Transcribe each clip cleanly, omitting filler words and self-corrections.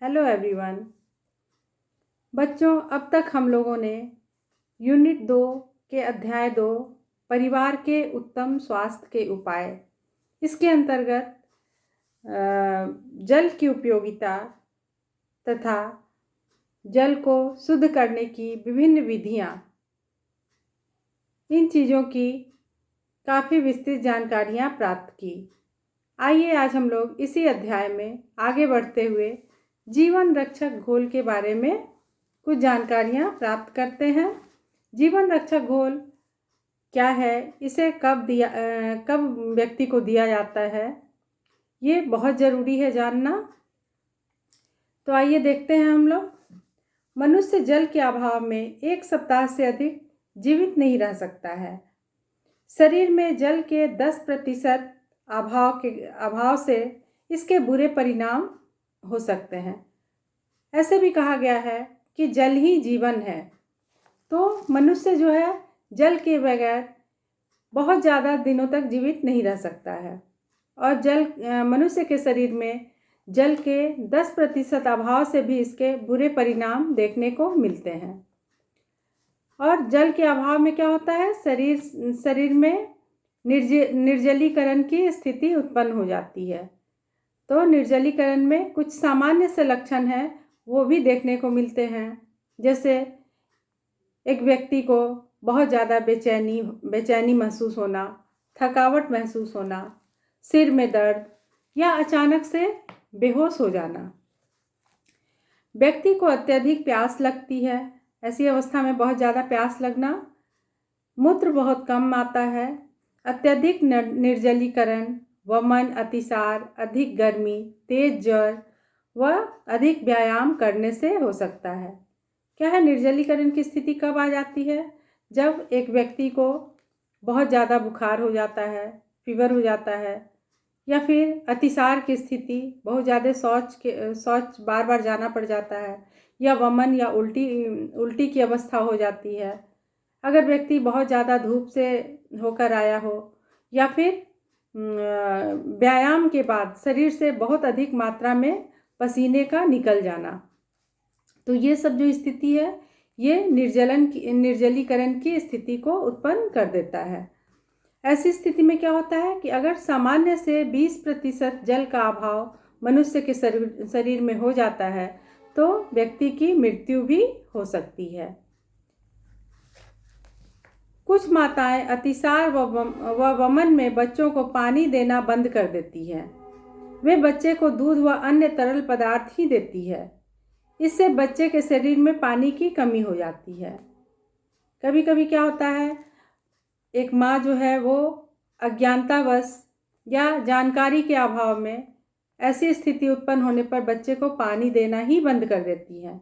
Hello everyone. बच्चों, अब तक हम लोगों ने यूनिट 2 के अध्याय 2 परिवार के उत्तम स्वास्थ्य के उपाय, इसके अंतर्गत जल की उपयोगिता तथा जल को शुद्ध करने की विभिन्न विधियां, इन चीज़ों की काफ़ी विस्तृत जानकारियां प्राप्त की। आइए आज हम लोग इसी अध्याय में आगे बढ़ते हुए जीवन रक्षक घोल के बारे में कुछ जानकारियां प्राप्त करते हैं। जीवन रक्षक घोल क्या है, इसे कब व्यक्ति को दिया जाता है, ये बहुत ज़रूरी है जानना। तो आइए देखते हैं हम लोग। मनुष्य जल के अभाव में 1 सप्ताह से अधिक जीवित नहीं रह सकता है। शरीर में जल के 10% अभाव से इसके बुरे परिणाम हो सकते हैं। ऐसे भी कहा गया है कि जल ही जीवन है। तो मनुष्य जो है जल के बगैर बहुत ज़्यादा दिनों तक जीवित नहीं रह सकता है। और मनुष्य के शरीर में जल के 10% अभाव से भी इसके बुरे परिणाम देखने को मिलते हैं। और जल के अभाव में क्या होता है, शरीर में निर्जलीकरण की स्थिति उत्पन्न हो जाती है। तो निर्जलीकरण में कुछ सामान्य से लक्षण हैं, वो भी देखने को मिलते हैं। जैसे एक व्यक्ति को बहुत ज़्यादा बेचैनी महसूस होना, थकावट महसूस होना, सिर में दर्द या अचानक से बेहोश हो जाना। व्यक्ति को अत्यधिक प्यास लगती है। ऐसी अवस्था में बहुत ज़्यादा प्यास लगना। मूत्र बहुत कम आता है। अत्यधिक निर्जलीकरण, वमन, अतिसार, अधिक गर्मी, तेज ज्वर व अधिक व्यायाम करने से हो सकता है। क्या है, निर्जलीकरण की स्थिति कब आ जाती है? जब एक व्यक्ति को बहुत ज़्यादा बुखार हो जाता है, फीवर हो जाता है, या फिर अतिसार की स्थिति, बहुत ज़्यादा शौच बार बार जाना पड़ जाता है, या वमन या उल्टी की अवस्था हो जाती है। अगर व्यक्ति बहुत ज़्यादा धूप से होकर आया हो, या फिर व्यायाम के बाद शरीर से बहुत अधिक मात्रा में पसीने का निकल जाना, तो ये सब जो स्थिति है, ये निर्जलीकरण की स्थिति को उत्पन्न कर देता है। ऐसी स्थिति में क्या होता है कि अगर सामान्य से 20% जल का अभाव मनुष्य के शरीर में हो जाता है, तो व्यक्ति की मृत्यु भी हो सकती है। कुछ माताएं अतिसार व वमन में बच्चों को पानी देना बंद कर देती हैं। वे बच्चे को दूध व अन्य तरल पदार्थ ही देती है। इससे बच्चे के शरीर में पानी की कमी हो जाती है। कभी कभी क्या होता है, एक माँ जो है वो अज्ञानतावश या जानकारी के अभाव में ऐसी स्थिति उत्पन्न होने पर बच्चे को पानी देना ही बंद कर देती है।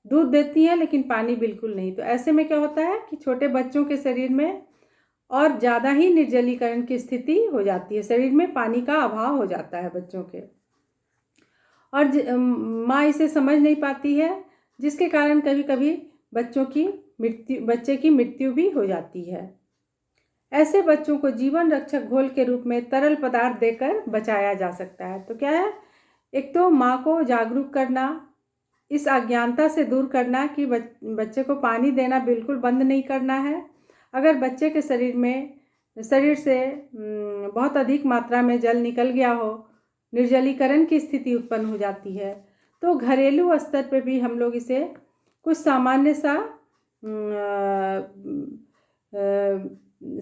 दूध देती है लेकिन पानी बिल्कुल नहीं। तो ऐसे में क्या होता है कि छोटे बच्चों के शरीर में और ज़्यादा ही निर्जलीकरण की स्थिति हो जाती है। शरीर में पानी का अभाव हो जाता है बच्चों के, और माँ इसे समझ नहीं पाती है, जिसके कारण कभी कभी बच्चे की मृत्यु भी हो जाती है। ऐसे बच्चों को जीवन रक्षक घोल के रूप में तरल पदार्थ देकर बचाया जा सकता है। तो क्या है, एक तो माँ को जागरूक करना, इस अज्ञानता से दूर करना कि बच्चे को पानी देना बिल्कुल बंद नहीं करना है। अगर बच्चे के शरीर से बहुत अधिक मात्रा में जल निकल गया हो, निर्जलीकरण की स्थिति उत्पन्न हो जाती है, तो घरेलू स्तर पर भी हम लोग इसे कुछ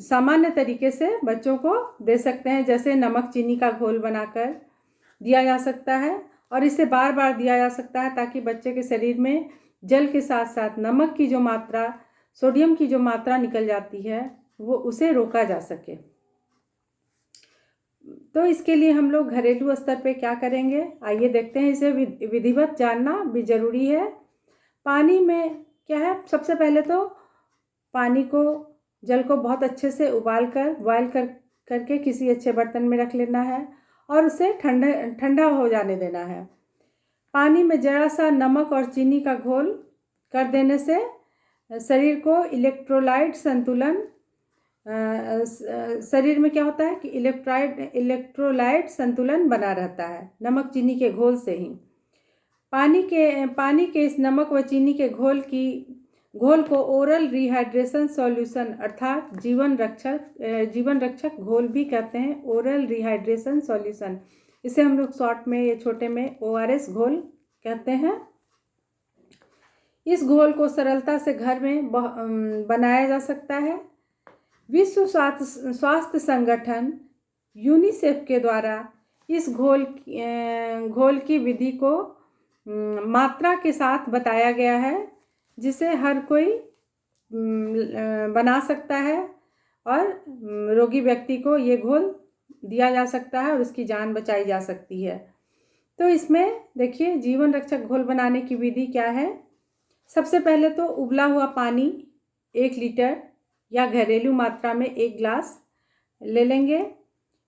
सामान्य तरीके से बच्चों को दे सकते हैं। जैसे नमक चीनी का घोल बनाकर दिया जा सकता है, और इसे बार बार दिया जा सकता है, ताकि बच्चे के शरीर में जल के साथ साथ नमक की जो मात्रा, सोडियम की जो मात्रा निकल जाती है, वो उसे रोका जा सके। तो इसके लिए हम लोग घरेलू स्तर पे क्या करेंगे, आइए देखते हैं। इसे विधिवत जानना भी ज़रूरी है। पानी में क्या है, सबसे पहले तो जल को बहुत अच्छे से बॉयल करके किसी अच्छे बर्तन में रख लेना है, और उसे ठंडा हो जाने देना है। पानी में ज़रा सा नमक और चीनी का घोल कर देने से शरीर को इलेक्ट्रोलाइट संतुलन, शरीर में क्या होता है कि इलेक्ट्रोलाइट संतुलन बना रहता है, नमक चीनी के घोल से ही। पानी के इस नमक व चीनी के घोल को ओरल रिहाइड्रेशन सॉल्यूशन अर्थात जीवन रक्षक घोल भी कहते हैं। ओरल रिहाइड्रेशन सॉल्यूशन, इसे हम लोग शॉर्ट में या छोटे में ORS घोल कहते हैं। इस घोल को सरलता से घर में बनाया जा सकता है। विश्व स्वास्थ्य संगठन यूनिसेफ के द्वारा इस घोल की विधि को मात्रा के साथ बताया गया है, जिसे हर कोई बना सकता है और रोगी व्यक्ति को ये घोल दिया जा सकता है और उसकी जान बचाई जा सकती है। तो इसमें देखिए जीवन रक्षक घोल बनाने की विधि क्या है। सबसे पहले तो उबला हुआ पानी 1 लीटर या घरेलू मात्रा में 1 गिलास ले लेंगे।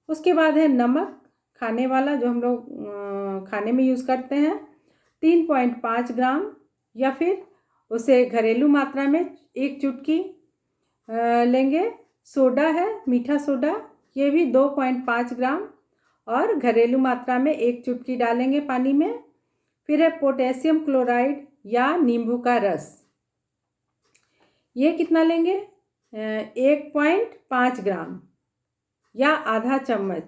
उसके बाद है नमक खाने वाला, जो हम लोग खाने में यूज़ करते हैं, 3.5 ग्राम, या फिर उसे घरेलू मात्रा में 1 चुटकी लेंगे। सोडा है, मीठा सोडा, ये भी 2.5 ग्राम और घरेलू मात्रा में 1 चुटकी डालेंगे पानी में। फिर है पोटेशियम क्लोराइड या नींबू का रस, ये कितना लेंगे, 1.5 ग्राम या आधा चम्मच।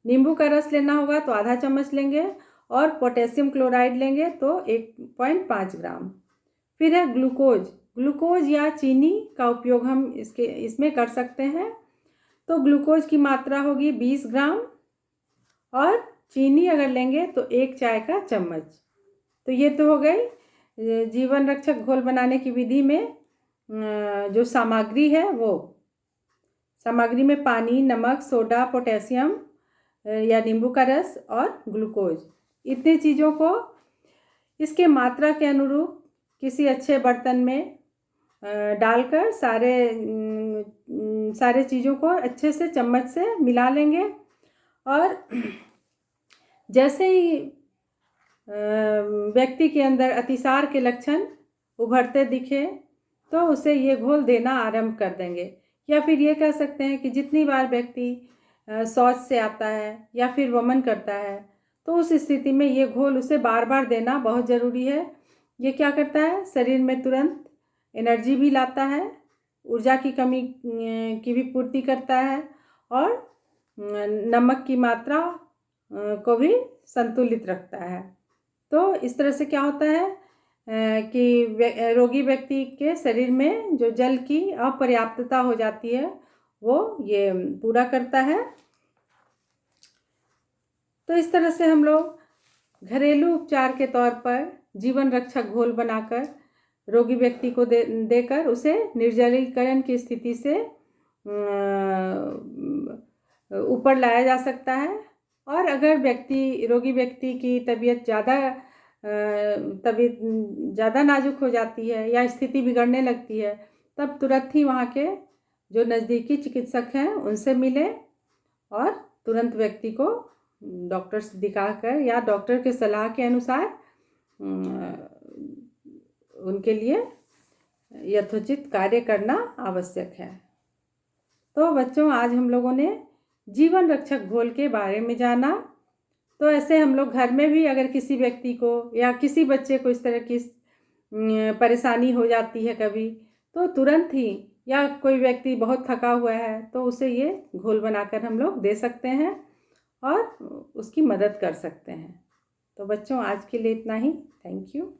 नींबू का रस लेना होगा तो आधा चम्मच लेंगे और पोटेशियम क्लोराइड लेंगे तो 1.5 ग्राम। फिर है ग्लूकोज या चीनी का उपयोग हम इसमें कर सकते हैं। तो ग्लूकोज की मात्रा होगी 20 ग्राम और चीनी अगर लेंगे तो 1 चाय का चम्मच। तो ये तो हो गई जीवन रक्षक घोल बनाने की विधि में जो सामग्री है। वो सामग्री में पानी, नमक, सोडा, पोटेशियम या नींबू का रस और ग्लूकोज, इतनी चीज़ों को इसके मात्रा के अनुरूप किसी अच्छे बर्तन में डालकर सारे चीज़ों को अच्छे से चम्मच से मिला लेंगे। और जैसे ही व्यक्ति के अंदर अतिसार के लक्षण उभरते दिखे तो उसे ये घोल देना आरंभ कर देंगे। या फिर ये कह सकते हैं कि जितनी बार व्यक्ति शौच से आता है या फिर वमन करता है तो उस स्थिति में ये घोल उसे बार बार देना बहुत ज़रूरी है। ये क्या करता है, शरीर में तुरंत एनर्जी भी लाता है, ऊर्जा की कमी की भी पूर्ति करता है और नमक की मात्रा को भी संतुलित रखता है। तो इस तरह से क्या होता है कि रोगी व्यक्ति के शरीर में जो जल की अपर्याप्तता हो जाती है वो ये पूरा करता है। तो इस तरह से हम लोग घरेलू उपचार के तौर पर जीवन रक्षक घोल बनाकर रोगी व्यक्ति को देकर उसे निर्जलीकरण की स्थिति से ऊपर लाया जा सकता है। और अगर रोगी व्यक्ति की तबीयत ज़्यादा नाजुक हो जाती है या स्थिति बिगड़ने लगती है, तब तुरंत ही वहाँ के जो नज़दीकी चिकित्सक हैं उनसे मिलें और तुरंत व्यक्ति को डॉक्टर से दिखाकर या डॉक्टर के सलाह के अनुसार उनके लिए यथोचित कार्य करना आवश्यक है। तो बच्चों, आज हम लोगों ने जीवन रक्षक घोल के बारे में जाना। तो ऐसे हम लोग घर में भी अगर किसी व्यक्ति को या किसी बच्चे को इस तरह की परेशानी हो जाती है कभी, तो तुरंत ही, या कोई व्यक्ति बहुत थका हुआ है तो उसे ये घोल बनाकर हम लोग दे सकते हैं और उसकी मदद कर सकते हैं। तो बच्चों, आज के लिए इतना ही। Thank you.